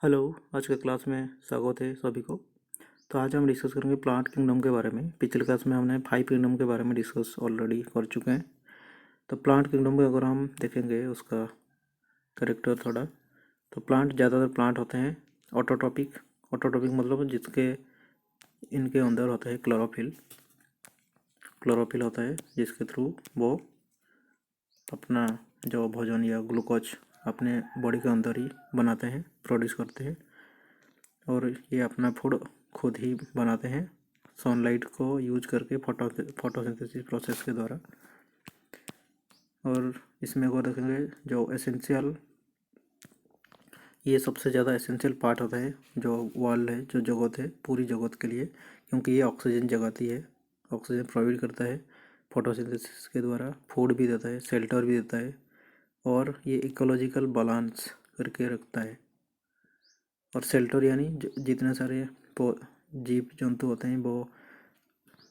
Hello. आज के class में स्वागत है सभी को। तो आज हम डिस्कस करेंगे प्लांट किंगडम के बारे में। पिछले क्लास में हमने 5 किंगडम के बारे में डिस्कस ऑलरेडी कर चुके हैं। तो प्लांट किंगडम में अगर हम देखेंगे उसका कैरेक्टर थोड़ा, तो ज़्यादातर प्लांट होते हैं ऑटोट्रॉपिक। ऑटोट्रॉपिक मतलब जिसके इनके अंदर होता है क्लोरोफिल होता है, जिसके थ्रू वो अपना जो भोजन या ग्लूकोज अपने बॉडी के अंदर ही बनाते हैं, प्रोड्यूस करते हैं, और ये अपना फूड खुद ही बनाते हैं सनलाइट को यूज करके, फोटोसिंथेसिस प्रोसेस के द्वारा। और इसमें अगर देखेंगे जो एसेंशियल, ये सबसे ज़्यादा एसेंशियल पार्ट होता है, जो वर्ल्ड है, जो जगत है, पूरी जगत के लिए, क्योंकि ये ऑक्सीजन जगाती है, ऑक्सीजन प्रोवाइड करता है फोटोसिंथेसिस के द्वारा, फूड भी देता है, शेल्टर भी देता है, और ये इकोलॉजिकल बैलेंस करके रखता है। और शेल्टर यानी जितने सारे जीव जंतु होते हैं, वो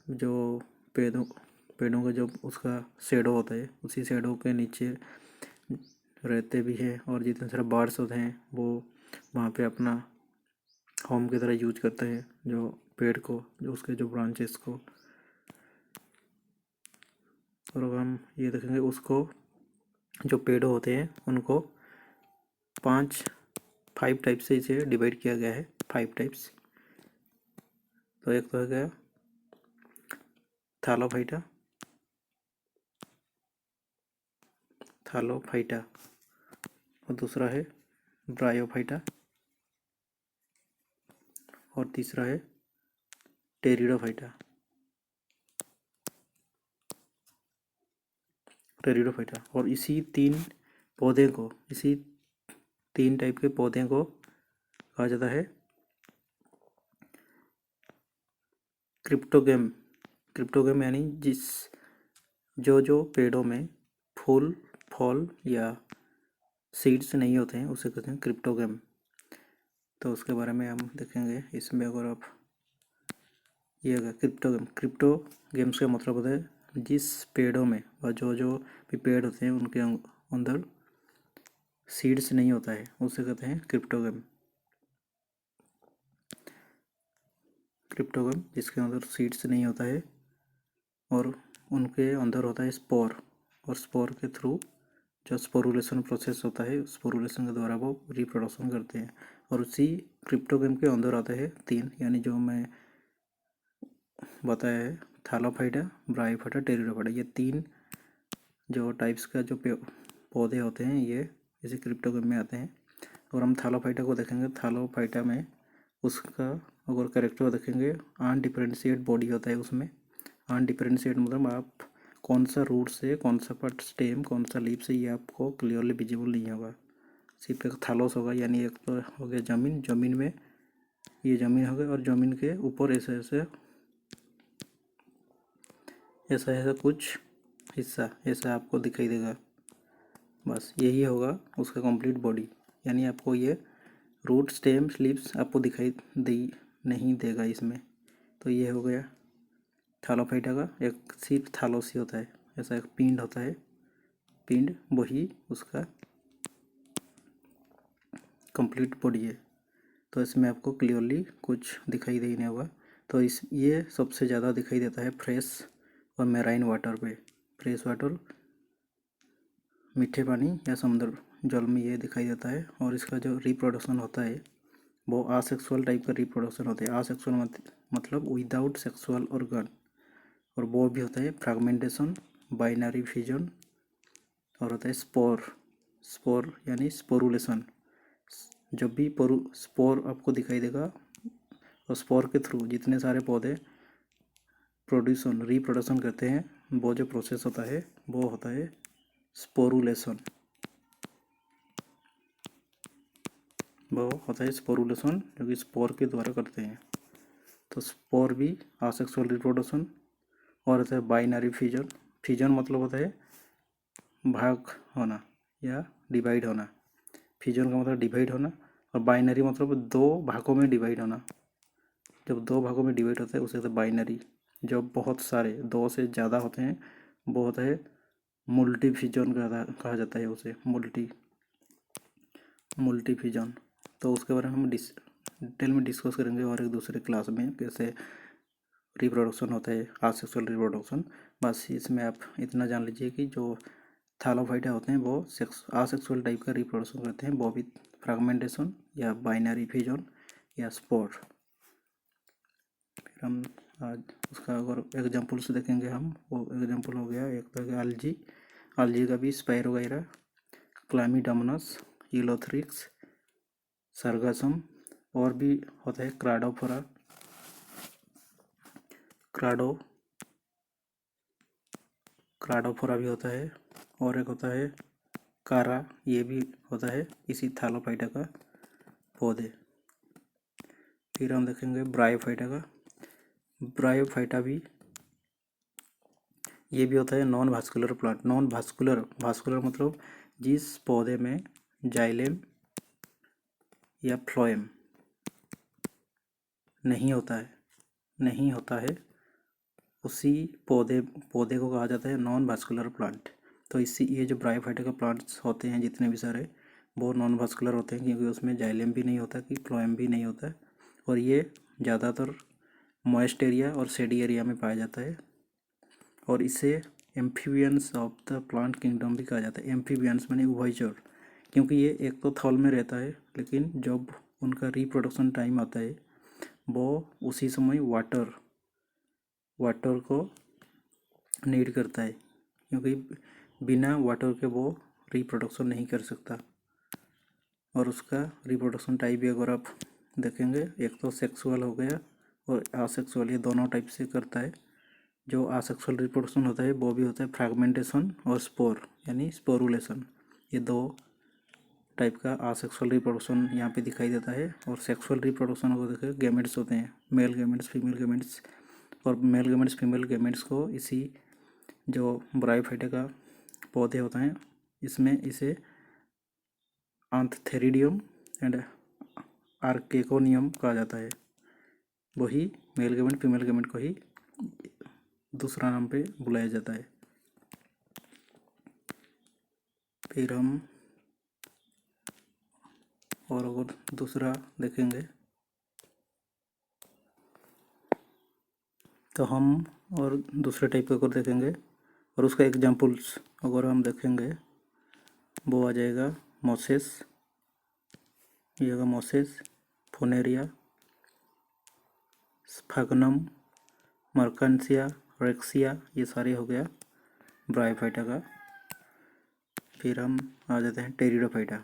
जो पेड़ों का जो उसका शेडो होता है, उसी शेडो के नीचे रहते भी हैं, और जितने सारे बर्ड्स होते हैं वो वहाँ पे अपना होम की तरह यूज करते हैं जो पेड़ को, जो उसके जो ब्रांचेस को। और अगर हम ये देखेंगे उसको, जो पेड़ होते हैं उनको 5 टाइप से इसे डिवाइड किया गया है, 5 टाइप्स। तो एक तो हो गया थालोफाइटा, और दूसरा है ब्रायोफाइटा, और तीसरा है टेरिडोफाइटा। और इसी 3 टाइप के पौधे को कहा जाता है क्रिप्टोगेम यानी जो पेड़ों में फूल, फल या सीड्स नहीं होते हैं, उसे कहते हैं क्रिप्टोगेम। तो उसके बारे में हम देखेंगे। इसमें अगर आप ये क्रिप्टोगेम्स का मतलब होता है जिस पेड़ों में, और जो भी पेड़ होते हैं उनके अंदर सीड्स नहीं होता है, उसे कहते हैं क्रिप्टोगेम जिसके अंदर सीड्स नहीं होता है, और उनके अंदर होता है स्पोर, और स्पोर के थ्रू जो स्पोरुलेशन प्रोसेस होता है, स्पोरुलेशन के द्वारा वो रिप्रोडक्शन करते हैं। और उसी क्रिप्टोगेम के अंदर आते हैं 3, यानी जो मैं बताया है, थालोफाइटा, ब्रायोफाइटा, टेरिडोफाइटा, ये 3 जो टाइप्स का जो पौधे होते हैं, ये इसी क्रिप्टोगेम में आते हैं। और हम थालोफाइटा को देखेंगे। थालोफाइटा में उसका अगर कैरेक्टर देखेंगे, अनडिफरेंशिएट बॉडी होता है उसमें। अनडिफरेंशिएट मतलब आप कौन सा रूट से, कौन सा पार्ट स्टेम, कौन सा लीफ से, ये आपको क्लियरली विजिबल नहीं होगा। सिर्फ एक थालोस होगा, यानी एक तो हो गया जमीन में, ये जमीन हो गई, और जमीन के ऊपर ऐसा कुछ हिस्सा ऐसा आपको दिखाई देगा। बस यही होगा उसका कंप्लीट बॉडी, यानी आपको ये रूट, स्टेम, लीव्स आपको दिखाई नहीं देगा इसमें। तो ये हो गया थालोफाइटा का। एक सिर्फ थालोस ही होता है, ऐसा एक पिंड होता है, पिंड, वही उसका कंप्लीट बॉडी है। तो इसमें आपको क्लियरली कुछ दिखाई नहीं होगा। तो ये सबसे ज़्यादा दिखाई देता है फ्रेश और मैराइन वाटर पे। फ्रेश वाटर, मीठे पानी या समुद्र जल में ये दिखाई देता है। और इसका जो रिप्रोडक्शन होता है वो आसेक्सुअल टाइप का रिप्रोडक्शन होता है। आसेक्सुअल मतलब विदाउट सेक्सुअल ऑर्गन। और वो भी होता है फ्रैगमेंटेशन, बाइनरी फिजन, और होता है स्पोर यानी स्पोरुलेशन। जब भी स्पोर आपको दिखाई देगा, और स्पोर के थ्रू जितने सारे पौधे रिप्रोडक्शन करते हैं, वो जो प्रोसेस होता है वो होता है स्पोरुलेशन। जो कि स्पोर के द्वारा करते हैं। तो स्पोर भी आसेक्सुअल रिप्रोडक्शन। और होता है बाइनरी फिजन मतलब होता है भाग होना या डिवाइड होना। फिजन का मतलब डिवाइड होना, और बाइनरी मतलब 2 भागों में डिवाइड होना। जब 2 भागों में डिवाइड होता है उसे कहते हैं बाइनरी। जब बहुत सारे 2 से ज़्यादा होते हैं वो होता है मल्टी फिजन कहा जाता है उसे, मल्टी फिजन। तो उसके बारे में हम डिटेल में डिस्कस करेंगे और एक दूसरे क्लास में कैसे रिप्रोडक्शन होता है, आसेक्सुअल रिप्रोडक्शन। बस इसमें आप इतना जान लीजिए कि जो थैलोफाइटा होते हैं वो आसेक्सुअल टाइप का रिप्रोडक्शन करते हैं, वो भी फ्रैगमेंटेशन या बाइनरी फ्यूजन या स्पोर। फिर हम आज उसका अगर एग्जाम्पल्स देखेंगे हम, वो एग्जाम्पल हो गया एक तो algae, algae का भी स्पाइरोगाइरा, क्लामिडामनस, इलोथ्रिक्स, सरगासम, और भी होता है क्राडोफोरा, क्राडोफोरा भी होता है, और एक होता है कारा, ये भी होता है इसी थैलोफाइटा का पौधे। फिर हम देखेंगे ब्रायोफाइटा का। ब्रायोफाइटा भी ये भी होता है non vascular plant. Non vascular, vascular मतलब जिस पौधे में जाइलेम या फ्लोएम नहीं होता है उसी पौधे को कहा जाता है नॉन वास्कुलर प्लांट। तो इसी ये जो ब्रायोफाइटा के प्लांट्स होते हैं जितने भी सारे, वो नॉन वास्कुलर होते हैं क्योंकि उसमें जाइलेम भी नहीं होता कि फ्लोएम भी नहीं होता है, और ये ज़्यादातर मॉइस्ट एरिया और शेडी एरिया में पाया जाता है। और इसे amphibians of the plant kingdom भी कहा जाता है। एम्फीबियंस माने उभयचर, क्योंकि ये एक तो थल में रहता है, लेकिन जब उनका रिप्रोडक्शन टाइम आता है वो उसी समय वाटर को नीड करता है, क्योंकि बिना वाटर के वो रिप्रोडक्शन नहीं कर सकता। और उसका रिप्रोडक्शन टाइप भी अगर आप देखेंगे, एक तो सेक्सुअल हो गया और आसेक्सुअल, ये दोनों टाइप से करता है। जो आसेक्सुअल रिप्रोडक्शन होता है वो भी होता है फ्रैगमेंटेशन और स्पोर यानी स्पोरुलेशन। ये दो टाइप का आसेक्सुअल रिप्रोडक्शन यहाँ पे दिखाई देता है। और सेक्सुअल रिप्रोडक्शन को देखिए, गेमेट्स होते हैं, मेल गेमेट्स, फीमेल गेमेट्स, और मेल गेमेट्स फीमेल गेमेट्स को इसी जो ब्रायोफाइटा का पौधे होते हैं इसमें इसे आंथथेरिडियम एंड आर्केकोनियम कहा जाता है। वही मेल गेमेट फीमेल गेमेट को ही दूसरा नाम पे बुलाया जाता है। फिर हम और अगर दूसरा देखेंगे तो हम और दूसरे टाइप का अगर देखेंगे और उसका एग्जाम्पल्स अगर हम देखेंगे वो आ जाएगा मोसेस, ये होगा मोसेस, फोनेरिया, स्फाग्नम, मर्कांसिया, रेक्सिया, ये सारे हो गया ब्रायोफाइटा का। फिर हम आ जाते हैं टेरिडोफाइटा।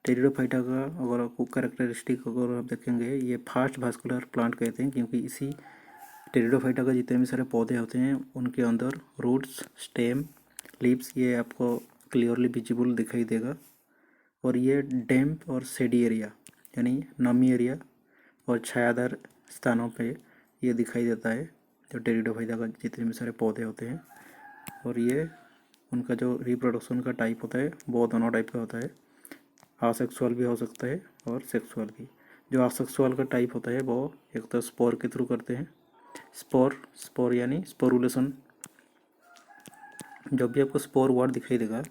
टेरिडोफाइटा का अगर आपको कैरेक्टरिस्टिक अगर आप देखेंगे, ये फास्ट वास्कुलर प्लांट कहते हैं क्योंकि इसी टेरिडोफाइटा का जितने भी सारे पौधे होते हैं उनके अंदर रूट्स, स्टेम, लीव्स ये आपको क्लियरली विजिबल दिखाई देगा। और ये डैम्प और शेडी एरिया यानी नमी एरिया और छायादार स्थानों पे ये दिखाई देता है जो टेरिडोफाइटा का जितने भी सारे पौधे होते हैं। और ये उनका जो रिप्रोडक्शन का टाइप होता है वो दोनों टाइप का होता है, आसेक्सुअल भी हो सकता है और सेक्सुअल भी। जो आसेक्सुअल का टाइप होता है वो एक तो स्पोर के थ्रू करते हैं, स्पोर यानी स्पोरुलेशन। जब भी आपको स्पोर वर्ड दिखाई देगा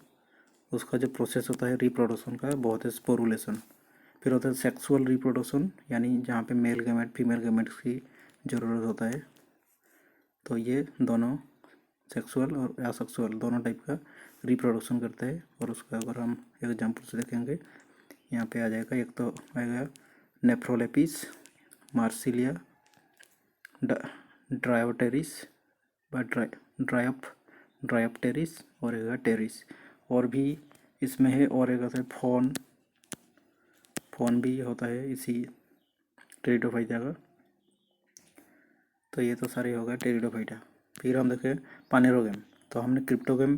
उसका जो प्रोसेस होता है रिप्रोडक्शन का बहुत है स्पोरुलेशन। फिर होता है सेक्सुअल रिप्रोडक्शन यानी जहाँ पे मेल गेमेट फीमेल गेमेट्स की ज़रूरत होता है। तो ये दोनों सेक्सुअल और असेक्सुअल दोनों टाइप का रिप्रोडक्शन करता है। और उसका अगर हम एग्जाम्पल से देखेंगे यहाँ पे आ जाएगा, एक तो आएगा नेफ्रोलेपिस, मार्सिलिया, ड्रायोटेरिस व ड्रायोप्टेरिस और एक टेरिस। और भी इसमें है, और एक है फोन भी होता है इसी टेरिडोफाइटा का। तो ये तो सारे होगा टेरिडोफाइटा। फिर हम देखें पानेरोगेम, तो हमने क्रिप्टोगेम,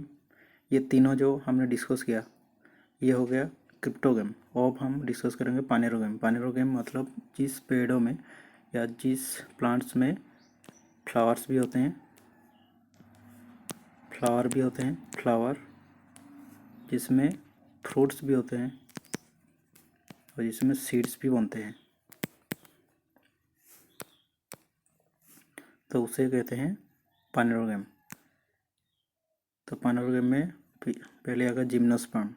ये तीनों जो हमने डिस्कस किया ये हो गया क्रिप्टोगेम। अब हम डिस्कस करेंगे पानेरोगेम। पानेरोगेम मतलब जिस पेड़ों में या जिस प्लांट्स में फ्लावर भी होते हैं, फ्लावर जिसमें फ्रूट्स भी होते हैं और जिसमें सीड्स भी बनते हैं, तो उसे कहते हैं पानेरोगेम। तो पानेरोगेम में पहले आएगा जिम्नोस्पर्म।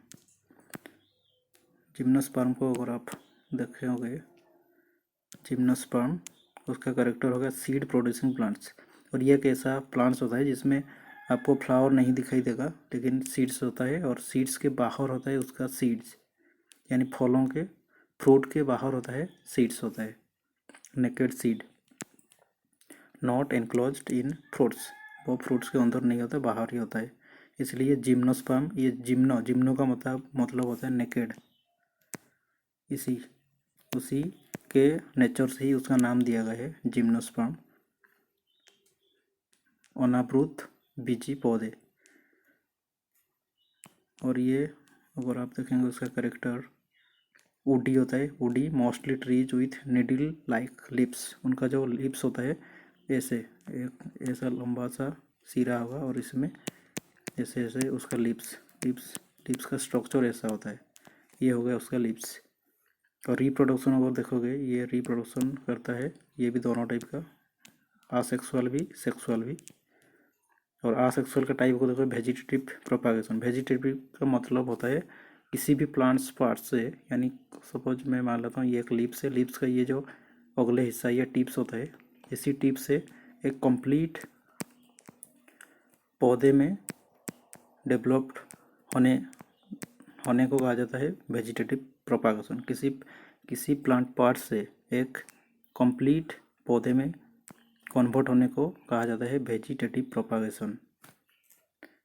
जिम्नोस्पर्म को अगर आप देखे होंगे जिम्नोस्पर्म, उसका कैरेक्टर होगा सीड प्रोड्यूसिंग प्लांट्स। और ये एक ऐसा प्लांट्स होता है जिसमें आपको फ्लावर नहीं दिखाई देगा लेकिन सीड्स होता है, और सीड्स के बाहर होता है उसका सीड्स, यानी फलों के फ्रूट के बाहर होता है सीड्स होता है, naked seed, not enclosed in fruits, वो फ्रूट्स के अंदर नहीं होता, बाहर ही होता है। इसलिए जिम्नोस्पर्म, ये जिम्नो का मतलब होता है नेकेड, इसी उसी के नेचर से ही उसका नाम दिया गया है जिम्नोस्पर्म, अनावृत बीजी पौधे। और ये अगर आप देखेंगे उसका कैरेक्टर वुडी होता है, woody mostly trees with needle like lips, उनका जो लिप्स होता है ऐसे एक ऐसा लंबा सा सिरा होगा और इसमें ऐसे ऐसे उसका लिप्स का स्ट्रक्चर ऐसा होता है, ये हो गया उसका लिप्स। और रिप्रोडक्शन अगर देखोगे, ये रिप्रोडक्शन करता है, ये भी दोनों टाइप का, आसेक्सुअल भी सेक्सुअल भी। और आसेक्सुअल का टाइप को देखो वेजिटेटिव प्रोपागेशन, वेजिटेटिव का मतलब होता है किसी भी प्लांट्स पार्ट से, यानी सपोज मैं मान लेता हूँ ये एक लीप्स है, लीप्स का ये जो अगले हिस्सा ये टिप्स होता है, इसी टिप से एक कंप्लीट पौधे में डेवलप्ड होने को कहा जाता है वेजिटेटिव प्रोपागेशन। किसी प्लांट पार्ट से एक कंप्लीट पौधे में कन्वर्ट होने को कहा जाता है वेजिटेटिव प्रोपागेशन।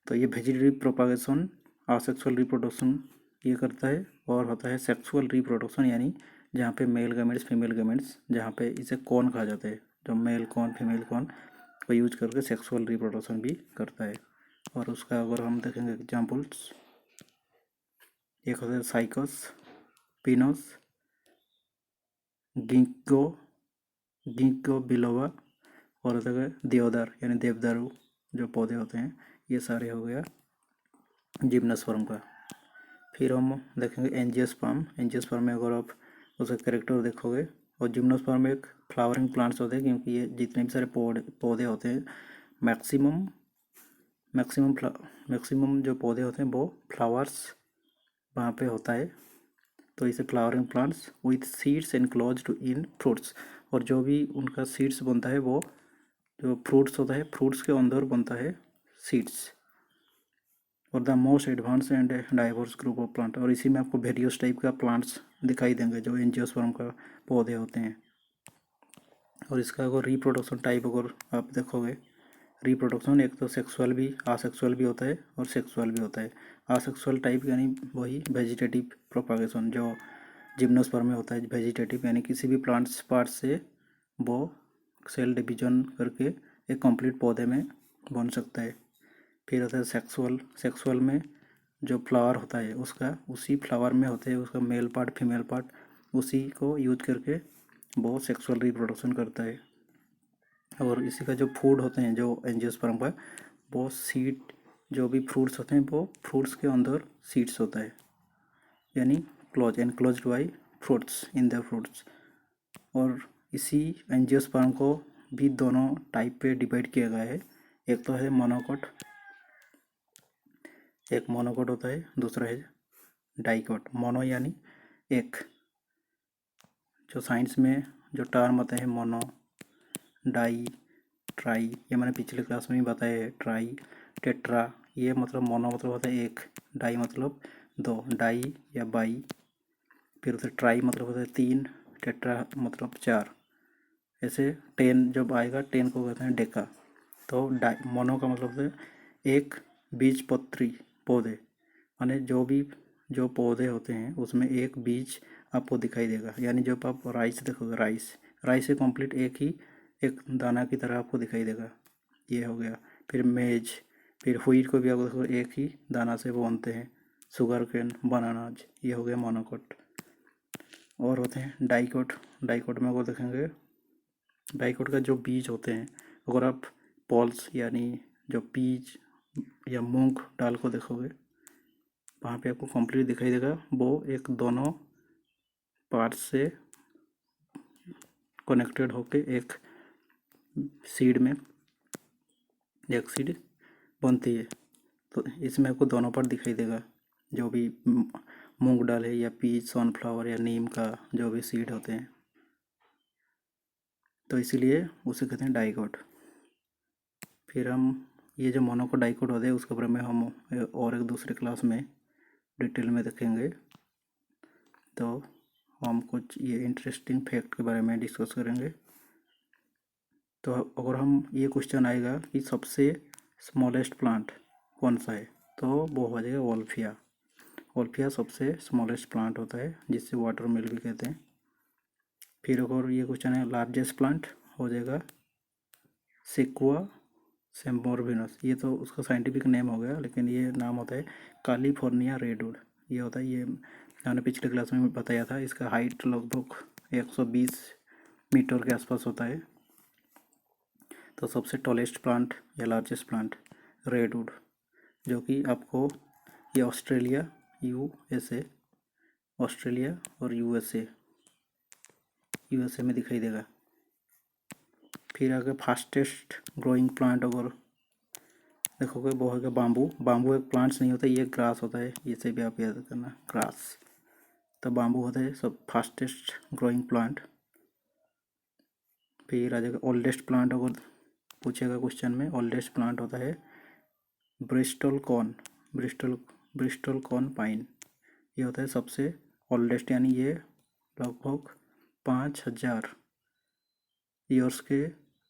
तो ये वेजिटेटिव प्रोपागेशन आसेक्सुअल रिप्रोडक्शन ये करता है, और होता है सेक्सुअल रिप्रोडक्शन, यानी जहाँ पे मेल गैमेट्स फीमेल गैमेट्स, जहाँ पे इसे कौन कहा जाता है, जो मेल कौन फीमेल कौन को यूज करके सेक्सुअल रिप्रोडक्शन भी करता है। और उसका अगर हम देखेंगे एग्जाम्पल्स, एक होता है साइकस, पिनस, गिंको बिलोवा, और होता है देवदार यानी देवदारू जो पौधे होते हैं, ये सारे हो गया जिम्नोस्पर्म का। फिर हम देखेंगे एंजियोस्पर्म में अगर आप उसका कैरेक्टर देखोगे, और जिम्नोस्पर्म में एक फ्लावरिंग प्लांट्स होते हैं, क्योंकि ये जितने भी सारे पौधे होते हैं मैक्सिमम जो पौधे होते हैं वो फ्लावर्स वहाँ पे होता है, तो इसे flowering plants with seeds enclosed in fruits. और जो भी उनका सीड्स बनता है वो जो फ्रूट्स होता है, फ्रूट्स के अंदर बनता है सीड्स। और the most advance and diverse group of plant, और इसी में आपको वेरियस टाइप का प्लांट्स दिखाई देंगे जो एंजियोस्पर्म का पौधे होते हैं। और इसका अगर रिप्रोडक्शन टाइप अगर आप देखोगे, रिप्रोडक्शन एक तो सेक्सुअल भी आसेक्सुअल भी होता है और सेक्सुअल भी होता है। आसेक्सुअल टाइप यानी वही वेजिटेटिव प्रोपागेशन जो जिम्नोस्पर्म में होता है, वेजिटेटिव यानी किसी भी प्लांट्स पार्ट से वो सेल डिवीजन करके एक कंप्लीट पौधे में बन सकता है। फिर होता है सेक्सुअल में जो फ्लावर होता है उसका उसी फ्लावर में होते हैं उसका मेल पार्ट फीमेल पार्ट, उसी को यूज करके वो सेक्सुअल रिप्रोडक्शन करता है। और इसी का जो फूड होते हैं जो एंजियोस्पर्म का, वो सीड जो भी फ्रूट्स होते हैं वो फ्रूट्स के अंदर सीड्स होता है, यानी enclosed by fruits in the fruits. और इसी एंजियोस्पर्म को भी दोनों टाइप पे डिवाइड किया गया है, एक तो है मोनोकोट, एक मोनोकोट होता है, दूसरा है डाइकोट। मोनो यानी एक, जो साइंस में जो टर्म होता है मोनो, डाई, ट्राई, ये मैंने पिछले क्लास में ही बताया है, ट्राई, टेट्रा, ये मतलब मोनो मतलब होता है एक, डाई मतलब दो, डाई या बाई, फिर उसे ट्राई मतलब होता है तीन, टेट्रा मतलब चार, ऐसे 10 जब आएगा 10 को कहते हैं डेका। तो मोनो का मतलब होता है एक बीजपत्री पौधे, माने जो पौधे होते हैं उसमें एक बीज आपको दिखाई देगा, यानी जब आप राइस देखोगे, राइस से कंप्लीट एक दाना की तरह आपको दिखाई देगा, ये हो गया। फिर मेज, फिर व्हीट को भी आप देखो एक ही दाना से वो बनते हैं, शुगर केन, बनानाज, ये हो गया मोनोकोट। और होते हैं डाइकोट में अगर देखेंगे, डाइकोट का जो बीज होते हैं, अगर आप पॉल्स यानी जो बीज या मूंग दाल को देखोगे, वहाँ पे आपको कंप्लीट दिखाई देगा, वो एक दोनों पार्ट से कनेक्टेड होके एक सीड में एक सीड बनती है। तो इसमें आपको दोनों पार्ट दिखाई देगा, जो भी मूंग दाल है, या पीच, सनफ्लावर या नीम का जो भी सीड होते हैं, तो इसीलिए उसे कहते हैं डाइकोट। फिर हम ये जो मोनोकोडाइकोट होते हैं उसके बारे में हम और एक दूसरे क्लास में डिटेल में देखेंगे। तो हम कुछ ये इंटरेस्टिंग फैक्ट के बारे में डिस्कस करेंगे। तो अगर हम ये क्वेश्चन आएगा कि सबसे स्मॉलेस्ट प्लांट कौन सा है, तो वो हो जाएगा वोल्फिया। वोल्फिया सबसे स्मॉलेस्ट प्लांट होता है, जिससे वाटर मिल भी कहते हैं। फिर अगर ये क्वेश्चन है लार्जेस्ट प्लांट, हो जाएगा सेक्वा सैम्बोर्बिनस। ये तो उसका साइंटिफिक नेम हो गया, लेकिन ये नाम होता है कैलिफोर्निया रेडवुड। ये होता है, ये मैंने पिछले क्लास में बताया था, इसका हाइट लगभग 120 मीटर के आसपास होता है। तो सबसे टॉलेस्ट प्लांट या लार्जेस्ट प्लांट रेडवुड, जो कि आपको ये ऑस्ट्रेलिया, यूएसए, ऑस्ट्रेलिया और यूएसए में दिखाई देगा। फिर आगे फास्टेस्ट ग्रोइंग प्लांट अगर देखोगे वो है बाम्बू। बाम्बू एक प्लांट्स नहीं होता, ये ग्रास होता है, इसे भी आप याद करना, ग्रास। तो बाम्बू होता है सब फास्टेस्ट ग्रोइंग प्लांट। फिर आ जाएगा ओल्डेस्ट प्लांट, अगर पूछेगा क्वेश्चन में, ओल्डेस्ट प्लांट होता है Bristol corn, Bristol corn pine. ये होता है सबसे ओल्डेस्ट, यानी ये लगभग 5000 ईयर्स के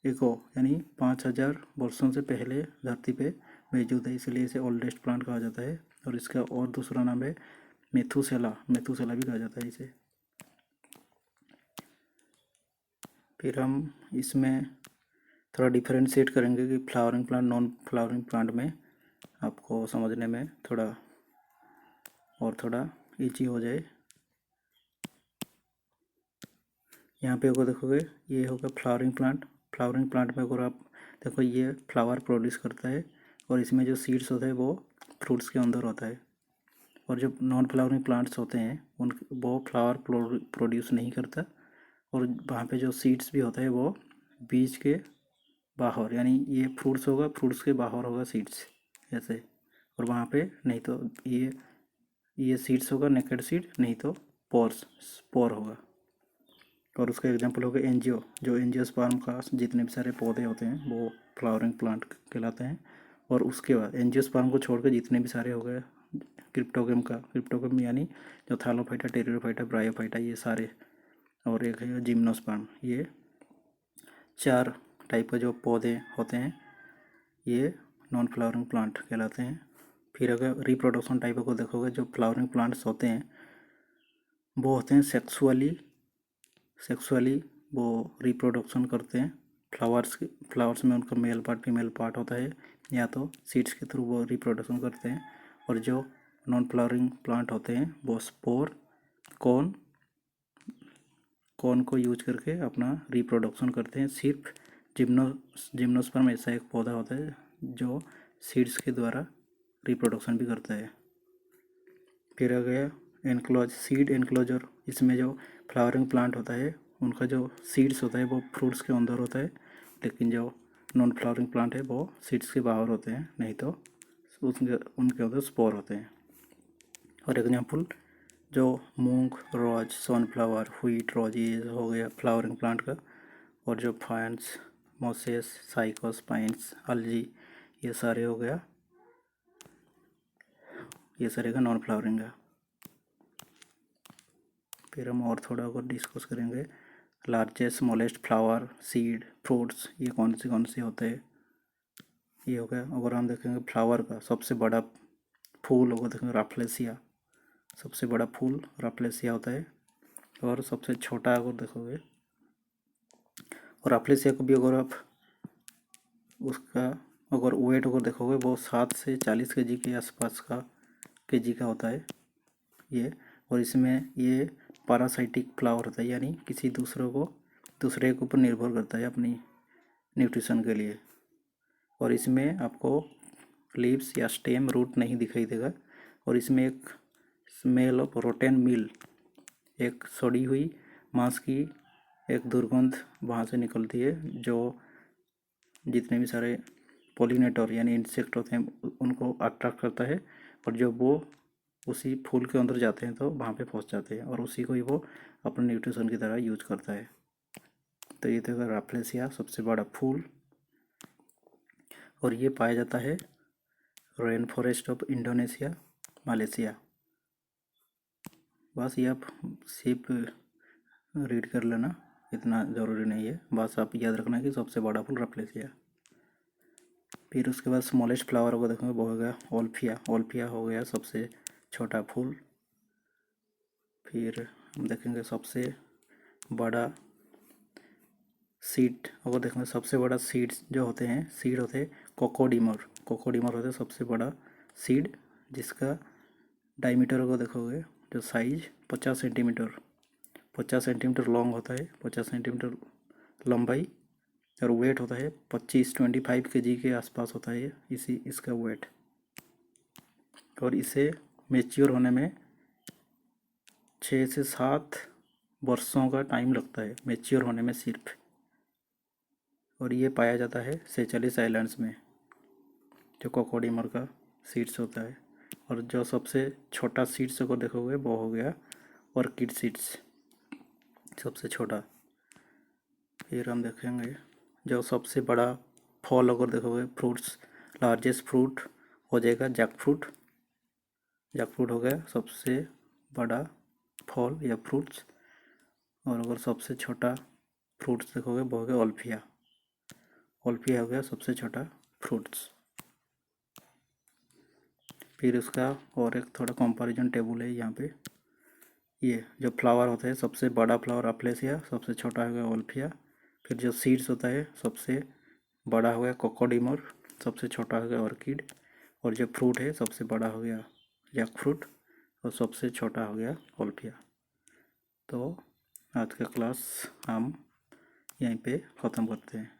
एगो, यानी 5000 वर्षों से पहले धरती पे मौजूद है, इसलिए इसे ओल्डेस्ट प्लांट कहा जाता है। और इसका और दूसरा नाम है मेथुसेला, मेथुसेला भी कहा जाता है इसे। फिर हम इसमें थोड़ा डिफरेंशिएट करेंगे कि flowering plant, non flowering plant में, आपको समझने में थोड़ा ईजी हो जाए। यहाँ पे अगर देखोगे ये होगा फ्लावरिंग प्लांट। फ्लावरिंग प्लांट में अगर आप देखो, ये फ्लावर प्रोड्यूस करता है, और इसमें जो सीड्स होता है वो फ्रूट्स के अंदर होता है। और जो नॉन फ्लावरिंग प्लांट्स होते हैं उन वो फ्लावर प्रोड्यूस नहीं करता, और वहाँ पे जो सीड्स भी होता है वो बीज के बाहर, यानी ये फ्रूट्स होगा, फ्रूट्स के बाहर होगा सीड्स ऐसे, और वहाँ पे नहीं तो ये सीड्स होगा, नेकेड सीड, नहीं तो स्पोर होगा। और उसका एग्जांपल होगा एंजियो, जो एंजियोस्पर्म का जितने भी सारे पौधे होते हैं वो फ्लावरिंग प्लांट कहलाते हैं। और उसके बाद एंजियोस्पर्म को छोड़कर जितने भी सारे हो गए क्रिप्टोगम यानी जो थैलोफाइटा, टेरिडोफाइटा, ब्रायोफाइटा, ये सारे, और एक है जिम्नोस्पर्म, ये 4 टाइप के जो पौधे होते हैं ये नॉन फ्लावरिंग प्लांट कहलाते हैं। फिर अगर रिप्रोडक्शन टाइप को देखोगे, जो फ्लावरिंग प्लांट्स होते हैं वो होते हैं सेक्सुअली वो रिप्रोडक्शन करते हैं। फ्लावर्स में उनका मेल पार्ट फीमेल पार्ट होता है, या तो सीड्स के थ्रू वो रिप्रोडक्शन करते हैं। और जो नॉन फ्लावरिंग प्लांट होते हैं वो स्पोर, कॉर्न को यूज करके अपना रिप्रोडक्शन करते हैं। सिर्फ जिम्नोस्पर्म ऐसा एक पौधा होता है जो सीड्स के द्वारा रिप्रोडक्शन भी करता है। फिर आ गया सीड एनक्लोजर। इसमें जो फ्लावरिंग प्लांट होता है उनका जो सीड्स होता है वो फ्रूट्स के अंदर होता है, लेकिन जो नॉन फ्लावरिंग प्लांट है वो सीड्स के बाहर होते हैं, नहीं तो उनके अंदर स्पोर होते हैं। और एग्जांपल जो मूंग, रोज, सनफ्लावर, व्हीट, रोज, ये हो गया फ्लावरिंग प्लांट का। और जो फाइन्स, मोसेस, साइकस, पाइन्स, अलजी, ये सारे हो गया, ये सारे का नॉन फ्लावरिंग है। फिर हम और थोड़ा और डिस्कस करेंगे, largest smallest flower, seed, fruits, ये कौन से होते हैं। ये हो गया। अगर हम देखेंगे फ्लावर का सबसे बड़ा फूल होगा, देखेंगे राफ्लेसिया, सबसे बड़ा फूल राफ्लेसिया होता है। और सबसे छोटा अगर देखोगे, और राफ्लेसिया को भी अगर आप उसका अगर वेट अगर देखोगे वो 7 से 40 केजी के आसपास का होता है ये। और इसमें ये पैरासाइटिक फ्लावर होता है, यानी किसी दूसरे के ऊपर निर्भर करता है अपनी न्यूट्रिशन के लिए। और इसमें आपको लीव्स या स्टेम, रूट नहीं दिखाई देगा। और इसमें एक स्मेल ऑफ रोटेन मील, एक सड़ी हुई मांस की एक दुर्गंध वहाँ से निकलती है, जो जितने भी सारे पॉलिनेटर यानी इंसेक्ट होते हैं उनको अट्रैक्ट करता है। और जब वो उसी फूल के अंदर जाते हैं तो वहाँ पे पहुँच जाते हैं और उसी को ही वो अपने न्यूट्रिशन की तरह यूज करता है। तो ये था राफ्लेसिया, सबसे बड़ा फूल, और ये पाया जाता है rain forest of Indonesia, Malaysia. बस ये आप सिर्फ रीड कर लेना, इतना ज़रूरी नहीं है, बस आप याद रखना कि सबसे बड़ा फूल राफ्लेसिया। फिर उसके बाद स्मॉलेस्ट फ्लावर को देखेंगे, वो हो गया ओल्फिया। ओल्फिया हो गया सबसे छोटा फूल। फिर हम देखेंगे सबसे बड़ा सीड, अगर देखेंगे सबसे बड़ा सीड्स जो होते हैं, सीड होते हैं कोकोडीमर। कोकोडीमर होता है सबसे बड़ा सीड, जिसका डायमीटर को देखोगे जो साइज 50 सेंटीमीटर, 50 सेंटीमीटर लॉन्ग होता है, 50 सेंटीमीटर लंबाई, और वेट होता है 25 के जी के आसपास होता है इसी इसका वेट। और इसे मेच्योर होने में 6 से 7 वर्षों का टाइम लगता है मेच्योर होने में सिर्फ। और ये पाया जाता है सेचेलिस आइलैंड्स में, जो कोकोडीमर का सीड्स होता है। और जो सबसे छोटा सीड्स को देखोगे वो हो गया ऑर्किड सीड्स, सबसे छोटा। फिर हम देखेंगे जो सबसे बड़ा फल, अगर देखोगे फ्रूट्स, लार्जेस्ट फ्रूट हो जाएगा जैक फ्रूट। जैक फ्रूट हो गया सबसे बड़ा फल या फ्रूट्स। और अगर सबसे छोटा फ्रूट्स देखोगे वो हो गया ओल्फिया। ओल्फिया हो गया सबसे छोटा फ्रूट्स। फिर उसका और एक थोड़ा कंपैरिजन टेबल है यहाँ पे। ये जो फ्लावर होता है, सबसे बड़ा फ्लावर राफ्लेसिया, सबसे छोटा हो गया ओल्फिया। फिर जो सीड्स होता है, सबसे बड़ा हो गया कोकोडीमर, सबसे छोटा हो गया ऑर्किड। और जो फ्रूट है, सबसे बड़ा हो गया जैक फ्रूट और सबसे छोटा हो गया ओल्फिया। तो आज का क्लास हम यहीं पे ख़त्म करते हैं।